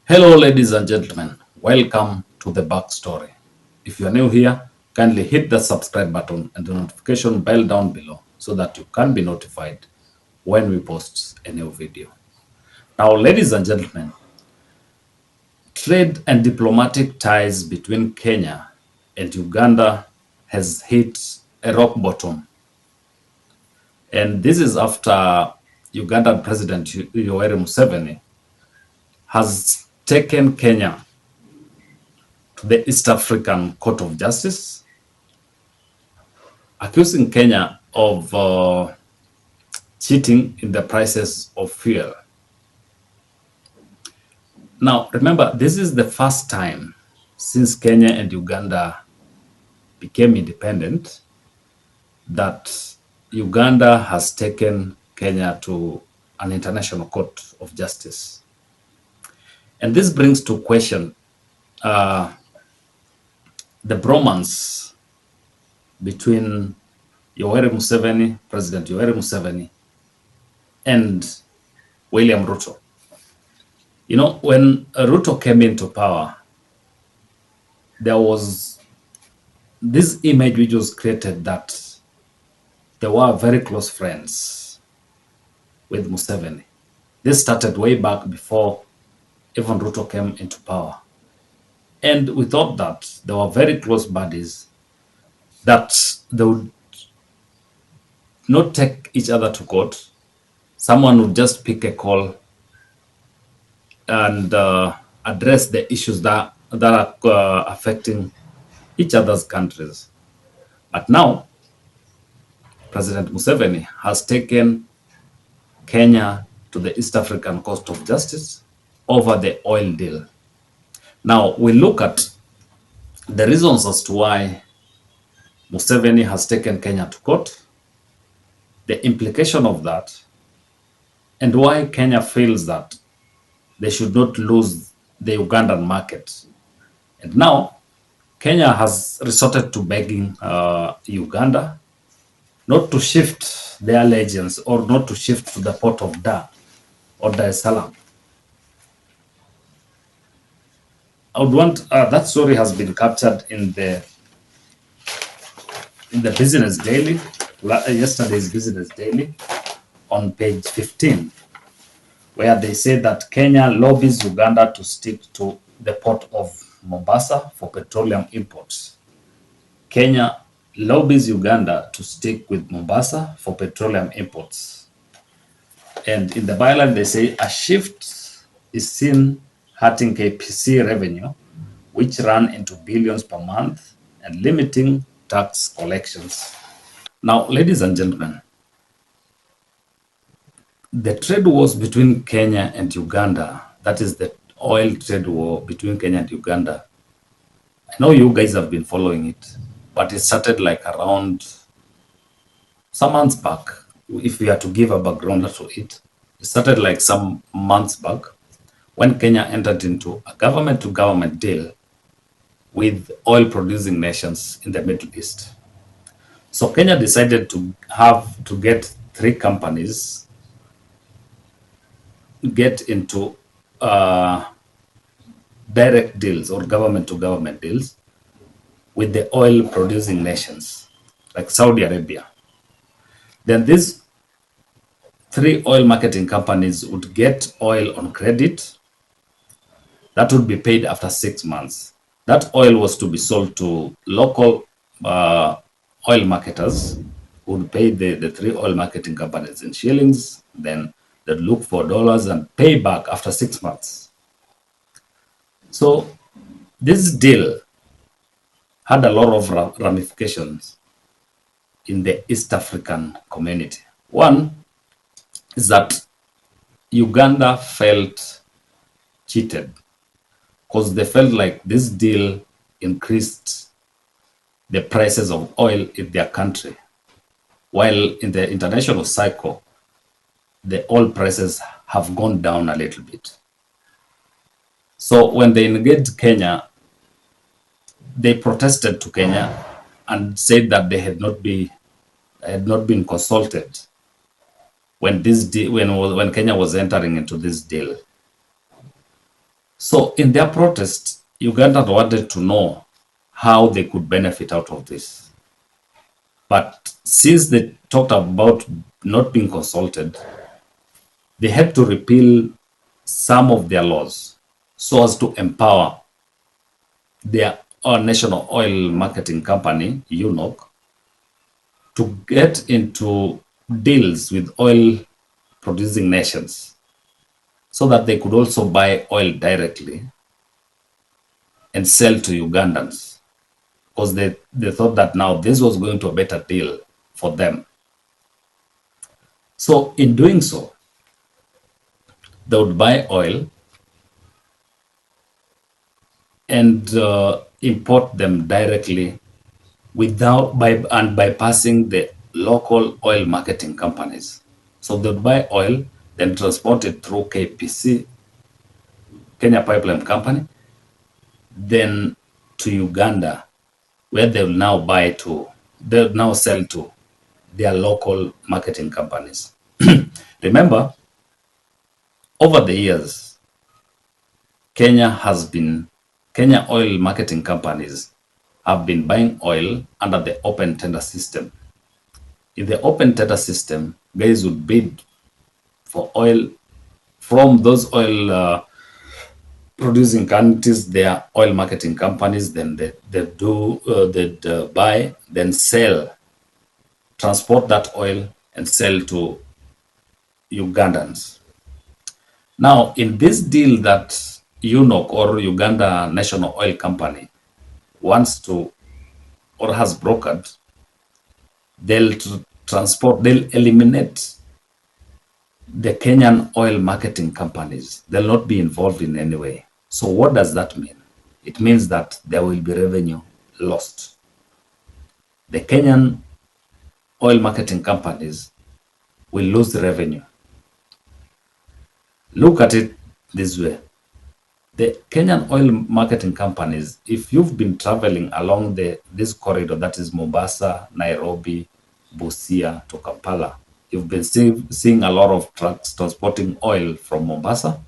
Hello, ladies and gentlemen. Welcome to the backstory. If you are new here, kindly hit the subscribe button and the notification bell down below so that you can be notified when we post a new video. Now, ladies and gentlemen, trade and diplomatic ties between Kenya and Uganda has hit a rock bottom. And this is after Ugandan President Yoweri Museveni has taken Kenya to the East African Court of Justice, accusing Kenya of cheating in the prices of fuel. Now, remember, this is the first time since Kenya and Uganda became independent that Uganda has taken Kenya to an international court of justice. And this brings to question the bromance between President Yoweri Museveni, and William Ruto. You know, when Ruto came into power, there was this image which was created that they were very close friends with Museveni. This started way back before even Ruto came into power. And we thought that they were very close buddies, that they would not take each other to court. Someone would just pick a call and address the issues that are affecting each other's countries. But now, President Museveni has taken Kenya to the East African Court of Justice over the oil deal. Now, we look at the reasons as to why Museveni has taken Kenya to court, the implication of that, and why Kenya feels that they should not lose the Ugandan market. And now, Kenya has resorted to begging Uganda not to shift their allegiance or not to shift to the port of Dar or Dar es Salaam. I would want that story has been captured in the Business Daily, yesterday's Business Daily, on page 15, where they say that Kenya lobbies Uganda to stick to the port of Mombasa for petroleum imports. Kenya lobbies Uganda to stick with Mombasa for petroleum imports. And in the byline, they say a shift is seen hurting KPC revenue, which run into billions per month, and limiting tax collections. Now, ladies and gentlemen, the trade wars between Kenya and Uganda, that is the oil trade war between Kenya and Uganda, I know you guys have been following it, but it started like around some months back. If we are to give a background to it, it started like some months back when Kenya entered into a government-to-government deal with oil-producing nations in the Middle East. So Kenya decided to get 3 companies get into direct deals or government-to-government deals with the oil-producing nations like Saudi Arabia. Then these 3 oil marketing companies would get oil on credit that would be paid after 6 months. That oil was to be sold to local oil marketers who would pay the 3 oil marketing companies in shillings. Then they'd look for dollars and pay back after 6 months. So this deal had a lot of ramifications in the East African community. One is that Uganda felt cheated because they felt like this deal increased the prices of oil in their country, while in the international cycle, the oil prices have gone down a little bit. So when they engaged Kenya, they protested to Kenya and said that they had not been consulted when Kenya was entering into this deal. So in their protest, Uganda wanted to know how they could benefit out of this. But since they talked about not being consulted, they had to repeal some of their laws so as to empower their national oil marketing company, UNOC, to get into deals with oil producing nations so that they could also buy oil directly and sell to Ugandans, because they thought that now this was going to a better deal for them. So in doing so, they would buy oil and import them directly without bypassing the local oil marketing companies. So they would buy oil, then transport it through KPC, Kenya Pipeline Company, then to Uganda, where they'll now sell to their local marketing companies. Remember, over the years, Kenya oil marketing companies have been buying oil under the open tender system. In the open tender system, guys would bid for oil from those oil producing countries, their oil marketing companies, then they'd buy, then sell, transport that oil and sell to Ugandans. Now, in this deal that UNOC or Uganda National Oil Company wants to or has brokered, they'll eliminate the Kenyan oil marketing companies. They'll not be involved in any way. So what does that mean? It means that there will be revenue lost. The Kenyan oil marketing companies will lose the revenue. Look at it this way. The Kenyan oil marketing companies, if you've been traveling along this corridor, that is Mombasa, Nairobi, Busia to Kampala, you've been seeing a lot of trucks transporting oil from Mombasa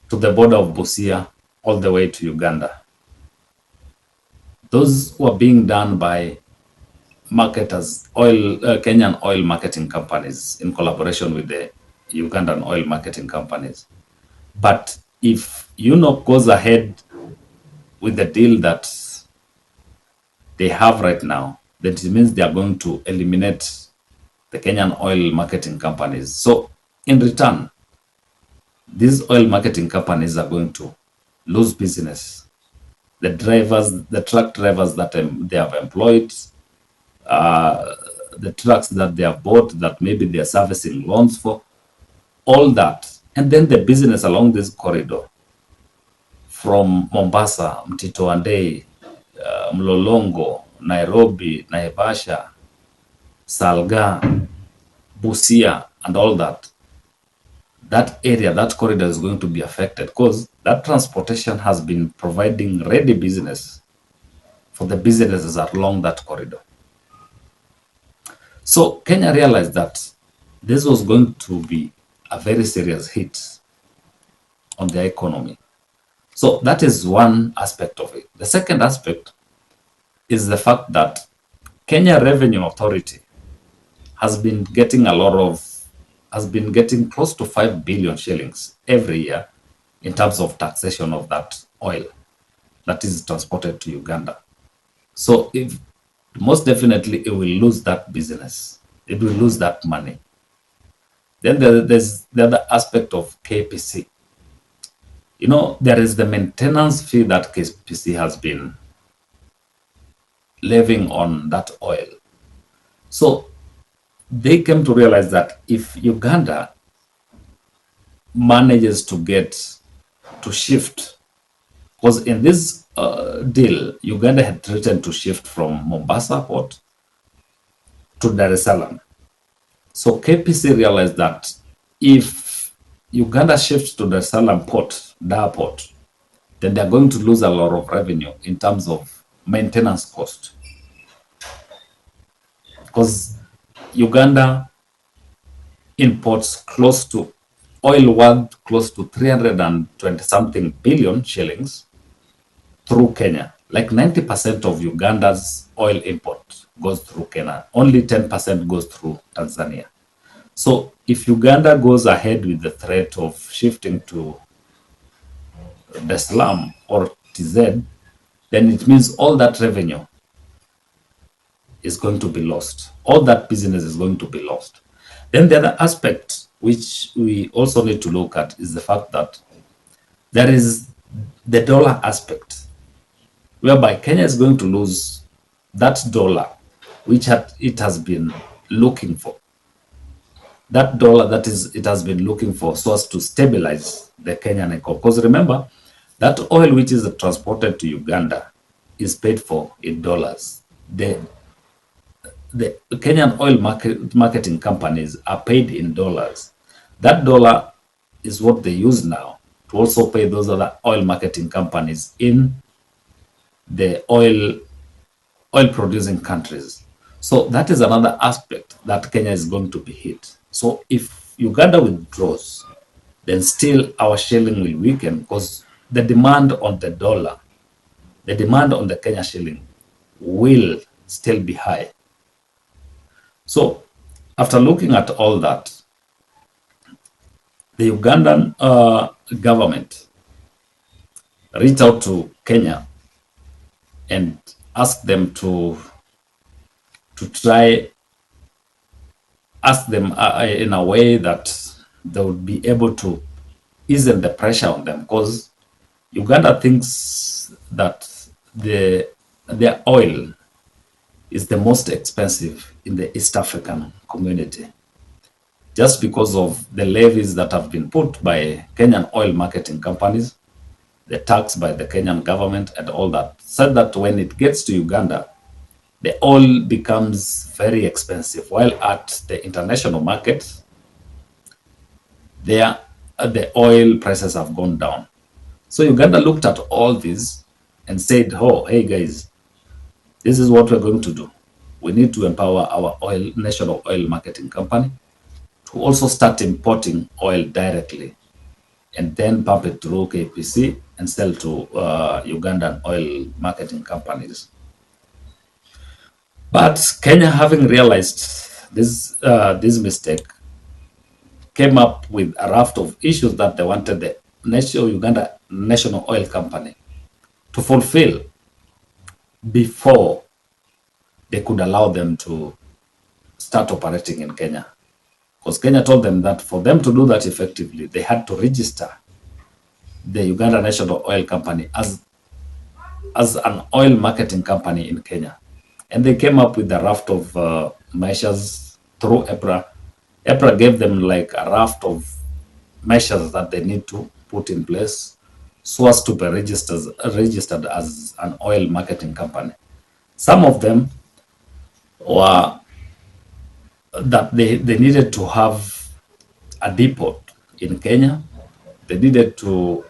to the border of Busia all the way to Uganda. Those were being done by marketers, Kenyan oil marketing companies in collaboration with the Ugandan oil marketing companies. But if UNOC goes ahead with the deal that they have right now, that means they are going to eliminate the Kenyan oil marketing companies. So in return, these oil marketing companies are going to lose business. The truck drivers that they have employed, the trucks that they have bought that maybe they are servicing loans for, all that. And then the business along this corridor from Mombasa, Mtito Andei, Mlolongo, Nairobi, Naivasha, Salga, Busia, and all that. That area, that corridor is going to be affected because that transportation has been providing ready business for the businesses along that corridor. So Kenya realized that this was going to be a very serious hit on their economy. So that is one aspect of it. The second aspect is the fact that Kenya Revenue Authority has been getting close to 5 billion shillings every year in terms of taxation of that oil that is transported to Uganda. So most definitely it will lose that business. It will lose that money. Then there's the other aspect of KPC. There is the maintenance fee that KPC has been levying on that oil. So they came to realize that if Uganda manages to shift, because in this deal, Uganda had threatened to shift from Mombasa port to Dar es Salaam. So KPC realized that if Uganda shifts to Dar es Salaam port, Dar port, then they're going to lose a lot of revenue in terms of maintenance cost. Because Uganda imports close to oil worth close to 320 something billion shillings through Kenya. Like 90% of Uganda's oil import goes through Kenya. Only 10% goes through Tanzania. So if Uganda goes ahead with the threat of shifting to the slum or TZ, then it means all that revenue is going to be lost. All that business is going to be lost. Then the other aspect which we also need to look at is the fact that there is the dollar aspect, whereby Kenya is going to lose that dollar which it has been looking for. That dollar that it has been looking for so as to stabilize the Kenyan economy. Because remember, that oil which is transported to Uganda is paid for in dollars. The Kenyan oil marketing companies are paid in dollars. That dollar is what they use now to also pay those other oil marketing companies in the oil producing countries. So that is another aspect that Kenya is going to be hit. So if Uganda withdraws, then still our shilling will weaken because the demand on the dollar, the demand on the Kenya shilling will still be high. So after looking at all that, the Ugandan government reached out to Kenya and asked them to try, ask them in a way that they would be able to ease the pressure on them, because Uganda thinks that their oil is the most expensive in the East African community, just because of the levies that have been put by Kenyan oil marketing companies, the tax by the Kenyan government and all that, said that when it gets to Uganda, the oil becomes very expensive, while at the international market, there the oil prices have gone down. So Uganda looked at all this and said, oh, hey guys, this is what we're going to do. We need to empower our national oil marketing company to also start importing oil directly and then pump it through KPC and sell to Ugandan oil marketing companies. But Kenya, having realized this mistake, came up with a raft of issues that they wanted the Uganda National Oil Company to fulfill before they could allow them to start operating in Kenya. Because Kenya told them that for them to do that effectively, they had to register the Uganda National Oil Company as an oil marketing company in Kenya. And they came up with a raft of measures through EPRA. EPRA gave them like a raft of measures that they need to put in place so as to be registered as an oil marketing company. Some of them were that they needed to have a depot in Kenya. They needed to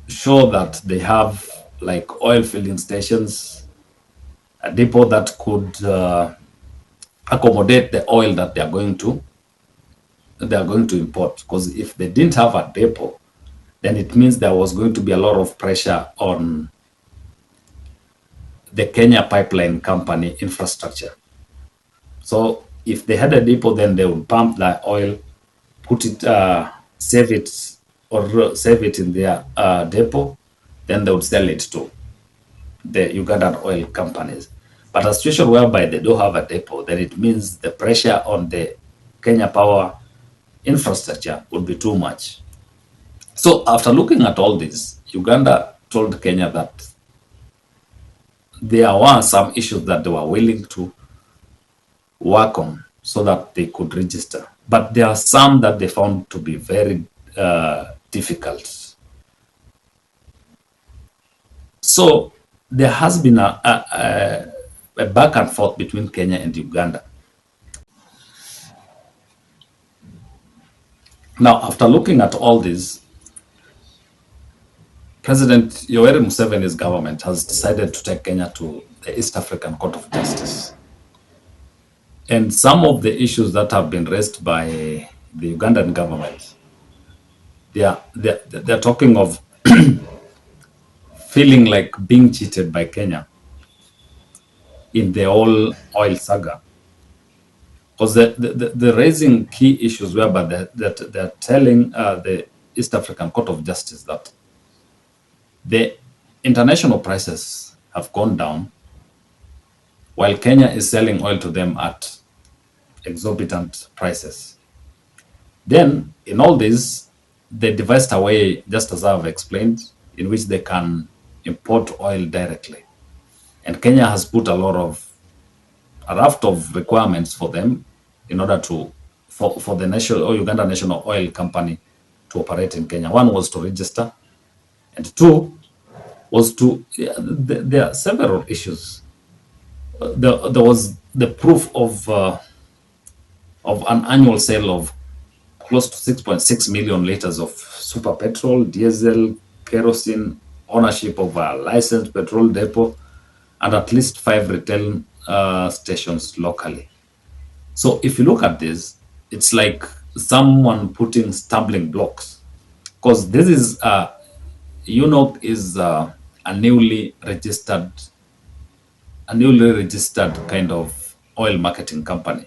show that they have like oil filling stations, a depot that could accommodate the oil that they are going to import. Because if they didn't have a depot, then it means there was going to be a lot of pressure on the Kenya Pipeline Company infrastructure. So if they had a depot, then they would pump the oil, put it, save it in their depot, then they would sell it to the Ugandan oil companies. But a situation whereby they don't have a depot, then it means the pressure on the Kenya power infrastructure would be too much. So after looking at all this, Uganda told Kenya that there were some issues that they were willing to work on so that they could register. But there are some that they found to be very difficult. So there has been a back and forth between Kenya and Uganda. Now, after looking at all this, President Yoweri Museveni's government has decided to take Kenya to the East African Court of Justice. And some of the issues that have been raised by the Ugandan government they're talking of feeling like being cheated by Kenya in the whole oil saga. Because they're raising key issues whereby they're telling the East African Court of Justice that the international prices have gone down while Kenya is selling oil to them at exorbitant prices. Then, in all this, they devised a way, just as I've explained, in which they can import oil directly. And Kenya has put a raft of requirements for them in order for the national or Uganda National Oil Company to operate in Kenya. One was to register, and two was there are several issues. There was the proof of an annual sale of close to 6.6 million liters of super petrol, diesel, kerosene, ownership of a licensed petrol depot, and at least 5 retail stations locally. So if you look at this, it's like someone putting stumbling blocks, because this is UNOC is a newly registered kind of oil marketing company.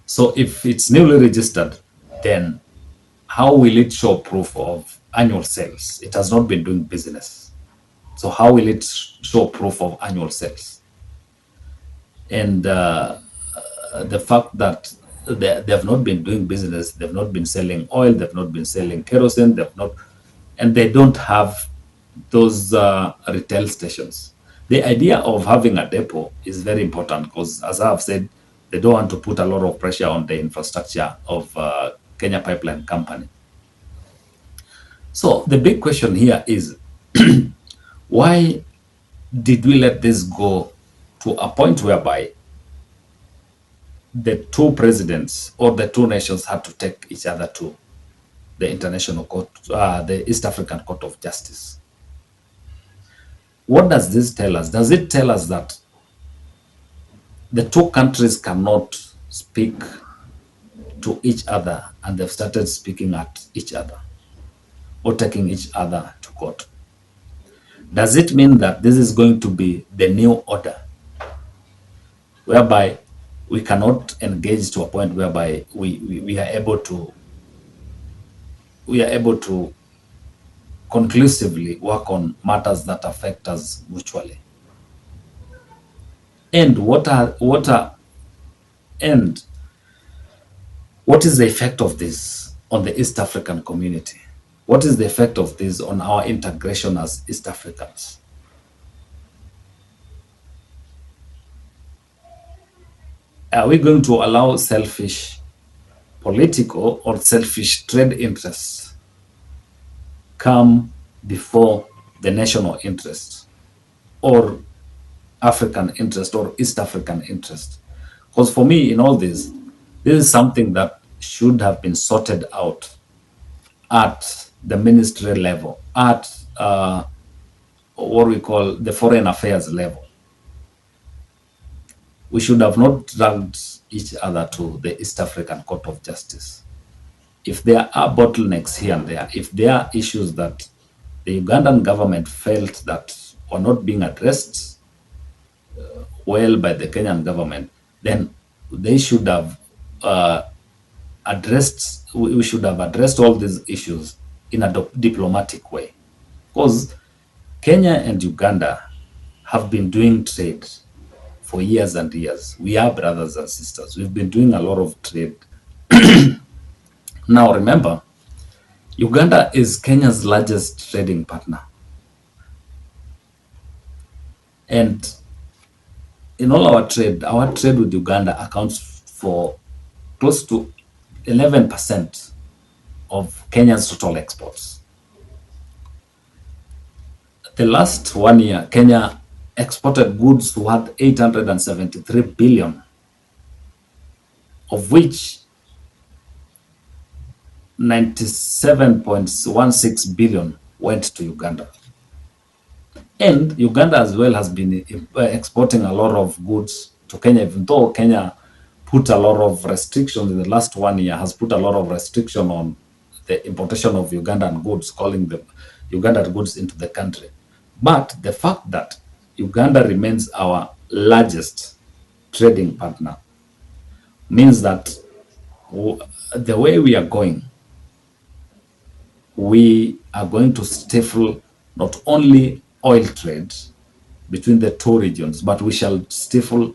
So if it's newly registered, then how will it show proof of annual sales? It has not been doing business. So how will it show proof of annual sales? And the fact that they have not been doing business, they've not been selling oil, they've not been selling kerosene, and they don't have those retail stations. The idea of having a depot is very important because, as I've said, they don't want to put a lot of pressure on the infrastructure of Kenya Pipeline Company. So the big question here is, why did we let this go to a point whereby the two presidents or the two nations had to take each other to the international court, the East African Court of Justice? What does this tell us? Does it tell us that the two countries cannot speak to each other and they've started speaking at each other or taking each other to court? Does it mean that this is going to be the new order whereby we cannot engage to a point whereby we are able to conclusively work on matters that affect us mutually? And what is the effect of this on the East African community? What is the effect of this on our integration as East Africans? Are we going to allow selfish political or selfish trade interests come before the national interest or African interest or East African interest? Because for me, in all this is something that should have been sorted out at the ministry level, at what we call the foreign affairs level. We should have not dragged each other to the East African Court of Justice. If there are bottlenecks here and there, if there are issues that the Ugandan government felt that were not being addressed well by the Kenyan government, then they should have we should have addressed all these issues in a diplomatic way. Because Kenya and Uganda have been doing trade for years and years. We are brothers and sisters. We've been doing a lot of trade. Now remember, Uganda is Kenya's largest trading partner. And in all our trade with Uganda accounts for close to 11% of Kenya's total exports. The last 1 year, Kenya exported goods worth 873 billion, of which 97.16 billion went to Uganda. And Uganda as well has been exporting a lot of goods to Kenya, even though Kenya put a lot of restrictions in the last 1 year, has put a lot of restriction on the importation of Ugandan goods, calling them Ugandan goods into the country. But the fact that Uganda remains our largest trading partner means that the way we are going, we are going to stifle not only oil trade between the two regions, but we shall stifle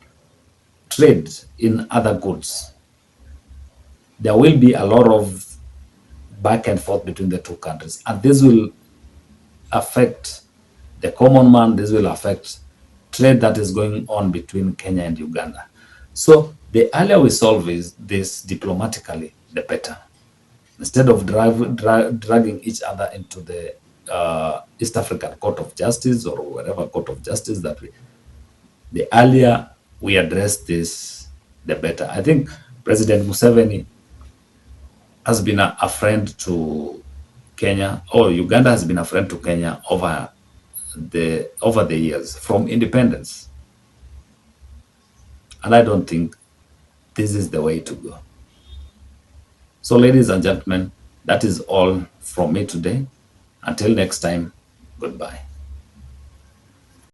trade in other goods. There will be a lot of back and forth between the two countries, and this will affect the common man. This will affect trade that is going on between Kenya and Uganda. So the earlier we solve this diplomatically, the better. Instead of dragging each other into the East African Court of Justice or whatever Court of Justice that the earlier we address this, the better. I think President Museveni has been a friend to Kenya, or Uganda has been a friend to Kenya over the years from independence. And I don't think this is the way to go. So, ladies and gentlemen, that is all from me today. Until next time, goodbye.